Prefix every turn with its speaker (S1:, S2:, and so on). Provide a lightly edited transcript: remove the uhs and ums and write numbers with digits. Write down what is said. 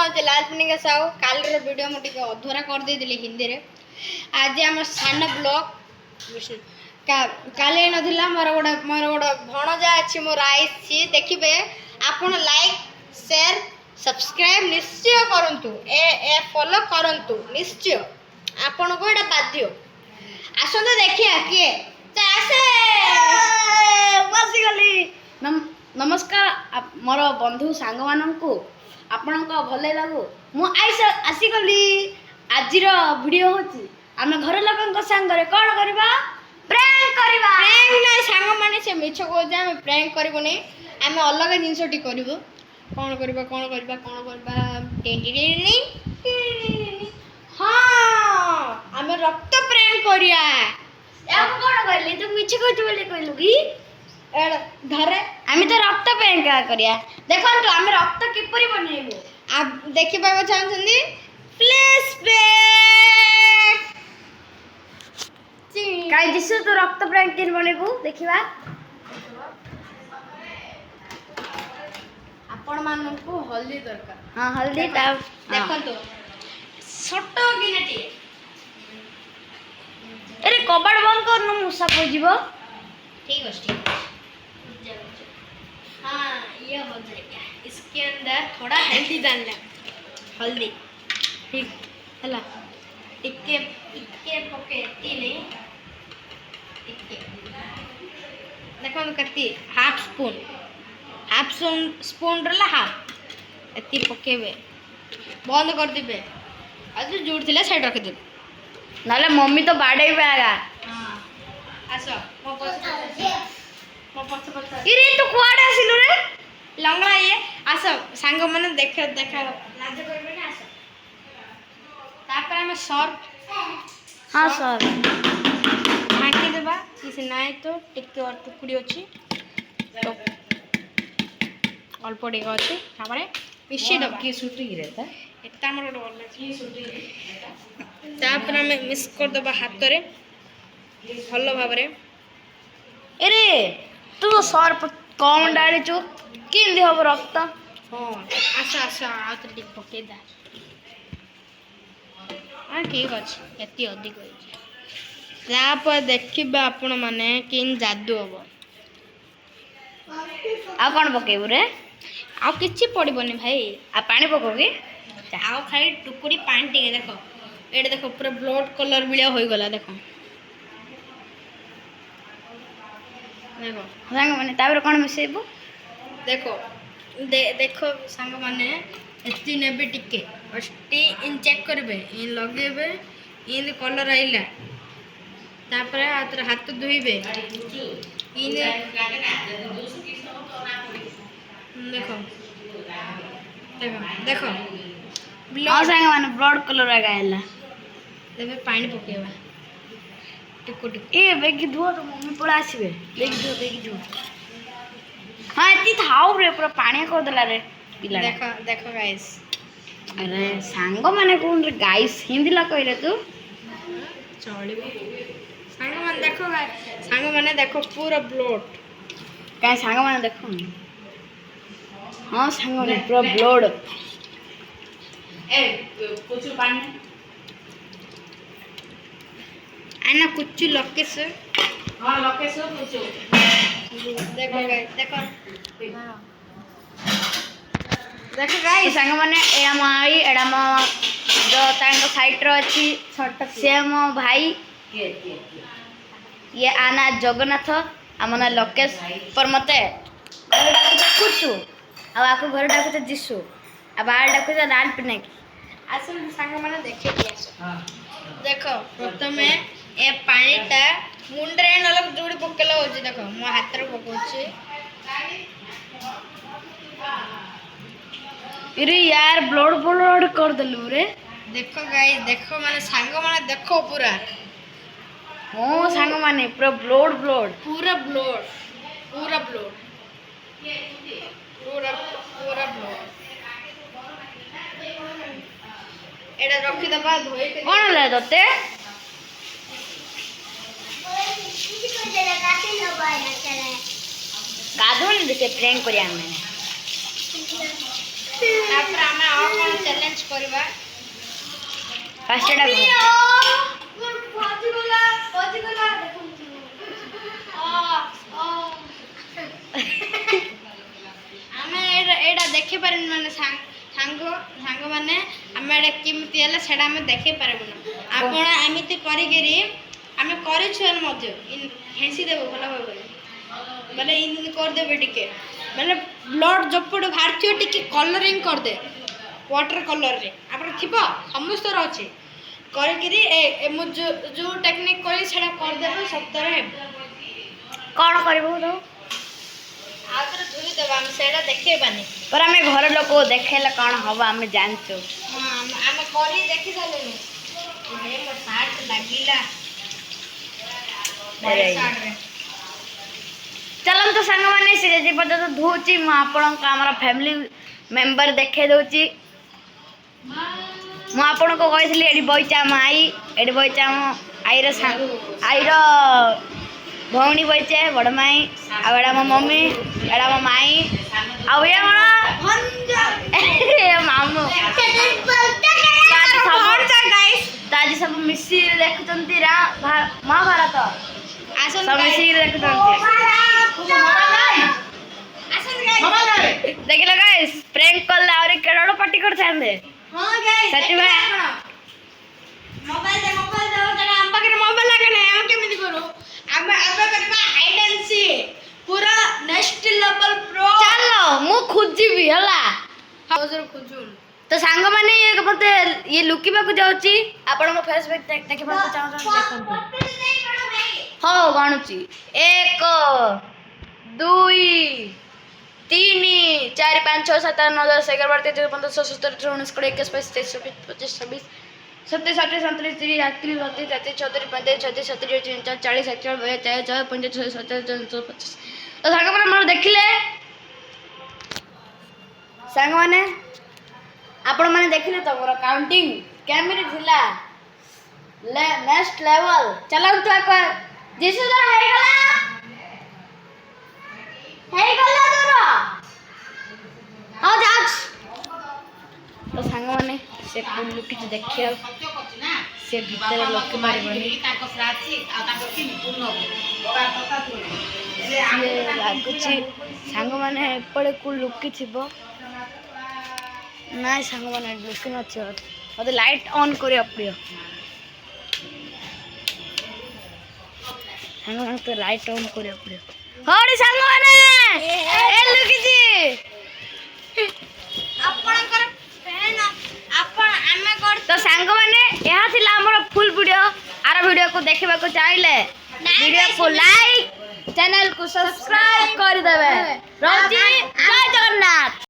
S1: हूँ लालपनिका साहू काल वीडियो मुझे अधूरा कर देली हिंदी रे आज आम सान ब्लॉग काली ना मोर गोटे भणजा अच्छी मोर आई देखिए आपण लाइक शेयर सब्सक्राइब निश्चय करंतु ए फॉलो करंतु निश्चय आपण को एटा बाध्य आसंतु देखिए किए
S2: बसी गली नमस्कार मोर बंधु सांग मानू आपण भल लगू मु आसीगली आज वीडियो होची आम घर लोक सांगे कौन करवा प्रैंक करवा
S1: प्रैंक ना सांग माने से मिछ को जे हम प्रैंक करबो नै हम अलग जिंस टी करबो कौन करबा हां हम रक्त प्रैंक करिया
S2: या कौन करली तू मिछ कहत बोले कहलु की
S1: धरे
S2: आम तो रक्त प्रैंक करिया देखंतु आम रक्त किपरि बनेबो
S1: आप देखि पाबो चाहछन्दी प्लीज बैक
S2: काई दिसु तो रक्त प्रैंक केन बनेबो देखिबा
S1: आपण मानन को हल्दी दरकार
S2: हां हल्दी
S1: देखंतु छोटो गिनटी
S2: अरे कबाड़ बंद कर न मुसा को जीवो
S1: ठीक है हाँ ये हो जाएगा इसके अंदर थोड़ा हल्दी डालना हल्दी ठीक है टिक्के टिक्के पके नहीं टिक्के देखो कति हाफ स्पून रला हाफ एती पकेबे बंद कर दिबे आज जुड़ थिला साइड रख दे
S2: नाले मम्मी तो बाड़े पे आगा
S1: हां आसो मो पछ
S2: इरे तू कुआडे आसिलु रे
S1: लंगड़ा ये आसो सांग मन देख लाज करबे ना आसो तापर हम सर्फ
S2: हां सर
S1: ढांकी देबा किसी नाय तो टिके और टुकड़ी अछि तो अल्प टिके अछि तापर मिशी दबा
S2: की शूटिंग रहता
S1: एता हमर गोटे बल्ला की शूटिंग तापर हम मिक्स कर देबा हाथ रे भलो भाबरे
S2: अरे तू तो सर कौन डाले चु किन दे हो रक्त
S1: हां आशा आत टिक पके दा हां ठीक अछि एती अधिक होई तापर देखिबा आपण माने किन जादू होबो
S2: आ कौन पकेबु रे
S1: आ किछि पड़िबोनी भाई
S2: आ पानी पकोगी
S1: आओ खाली टुकुड़ी पानी टिके देखो एडे देखो पूरा ब्लड कलर बिलिया होई गला देखो देखो
S2: सांग माने तापर कौन मिसेबु
S1: देखो देखो सांग माने एती नेबे टिके फस्टी इन चेक करबे इन लगेबे इन कलर आइला तापर हाथ धोइबे इन देखो देखो देखो
S2: हां सांग माने ब्लड कलर आ गायला
S1: तेबे पानी पकेबा टिको टिको
S2: ए बेगी धुओ तो मम्मी पळा आसीबे बेगी धुओ हां एती थाउ रे पूरा पानी को दला रे पिला
S1: देखो देखो गाइस
S2: अरे सांग माने कोन रे गाइस हिंदी ला कहले तू
S1: चलिबो सांग माने देखो पूरा ब्लड
S2: काय सांग माने देखो हां सांग माने पूरा ब्लड ए कुछ पानी
S1: आना कुछ लोकेश
S2: हां लोकेश कुछ
S1: देखो गाइस देखो देखो गाइस
S2: सांग माने एडा माई एडा म जो तांग साइड रो अछि छोट से मो भाई ये आना जगन्नाथ आमना लोकेश पर मते घर डाकुते कुचु आ आको घर डाकुते जिसु आ बाहर डाकुते लाल पिनाकी
S1: आसन सांग माने देखे दियासो देखो प्रथमे ए पानीटा मुंडरे नलक जोड़ी पकेला होची देखो मो हाथ रे पकोची
S2: इरे यार ब्लड कर दलु रे
S1: देखो गाइस देखो माने सांग माने देखो पूरा
S2: हो सांग माने पूरा ब्लड
S1: पूरा ब्लड पूरा ब्लड एडा रखी दबा धोई के
S2: कोन ले दते गाधोनी से प्रैंक करिया मैंने
S1: तापर हमें और कौन ଚ୍ୟାଲେଞ୍ଜ କରିବା।
S2: ଫାଷ୍ଟ ଏଟା
S1: ଆମେ ଏଇଟା ଦେଖିପାରିବୁ ମାନେ ସାଙ୍ଗମାନେ ଆମେ ଏଇଟା କେମିତି ହେଲେ ସେଇଟା ଆମେ ଦେଖିପାରିବୁନି। ଆପଣ ଏମିତି କରିକିରି ଆମେ କରିଛୁ ମଧ୍ୟ ହେଁସି ଦେବୁ ଭଲ ଭାବରେ ବୋଲେ ଇନ୍ତି କରିଦେବେ ଟିକେ ମାନେ ବ୍ଲଡ଼ ଯୋପଟୁ ବାହାରିଥିବ ଟିକେ କଲରିଂ କରିଦେ ୱାଟର କଲରରେ ଆପଣ ଥିବ ସମସ୍ତର ଅଛି କରିକିରି ମୁଁ ଯେଉଁ ଟେକ୍ନିକ୍ କହିଲି ସେଇଟା କରିଦେବେ ସତରେ ହେବ।
S2: କ'ଣ କରିବୁ ତ
S1: ଆଉ ଥରେ ଧୋଇଦେବା ଆମେ ସେଇଟା ଦେଖେଇବାନି।
S2: पर आम घर लोक देखेले कौन हम आम जानचु
S1: ହଁ ଆମେ କରି ଦେଖି ସାରିଲୁଣି। ମୋ ସାର୍ଟ ଲାଗିଲା ସାର୍ଟରେ।
S2: चलतु सांग मैंने से जी पर्यटन धोची मु आपण आमर फैमिली मेंबर देखे दूची मु आपण को कही एडी बईचा आम आई एडी बईचा आम आईर आईर भौणी बईचे बड़ माई आड़ा मो मम्मी एड़ा मो माई आउ ये मामू ताजी सब मिसी देखुचंती महाभारत सब मिसी देखुचंती देखिल गाइस प्रैंक कल और केड़ो पार्टी कर थांदे
S1: हां गाइस
S2: सच्ची में
S1: मोबाइल दे जरा हम पाखे मोबाइल लागने हम केमिति करू हम करबा हाइड एंड सी पूरा नेक्स्ट लेवल प्रो
S2: चलो मु खुजिबी हला
S1: हाउसर खुजू
S2: तो सांग माने ये मते ये लुकिबा को जाउची आपण को फेसबुक देखिबा को चाहो देखंतु हो गणुची 1 2 3 4 5 6 7 8 9 10 11 12 13 14 16 17 18 19 20 21 22 25 26 27 28 29 30 31 32 33 34 35 36 37 40 41 42 43 45 46 तो सांग माने मन देखिले सांग माने आपण माने देखिले तो मोर काउंटिंग कैमरे थिला नेक्स्ट लेवल चलो तो एक जिसु जरा हे गला तोर हां जाच तो सांग माने से कुल्लू कि देखियो से भीतर लोक मारबनी लागुची सांग माने एपड़े को लुकी थिबो ना सांग माने लुकी नथियो मते लाइट ऑन करियो प्रिय सांग माने तो लाइट ऑन करियो प्रिय हड़ी सांग माने ए लुकी जी
S1: आपणकर फैन आपण हमें कर
S2: तो सांग माने यहा थिला हमर फुल वीडियो आरा वीडियो को देखबा को चाहिले वीडियो को लाइक चैनल को सब्सक्राइब कर देबे रोजी जय जगन्नाथ।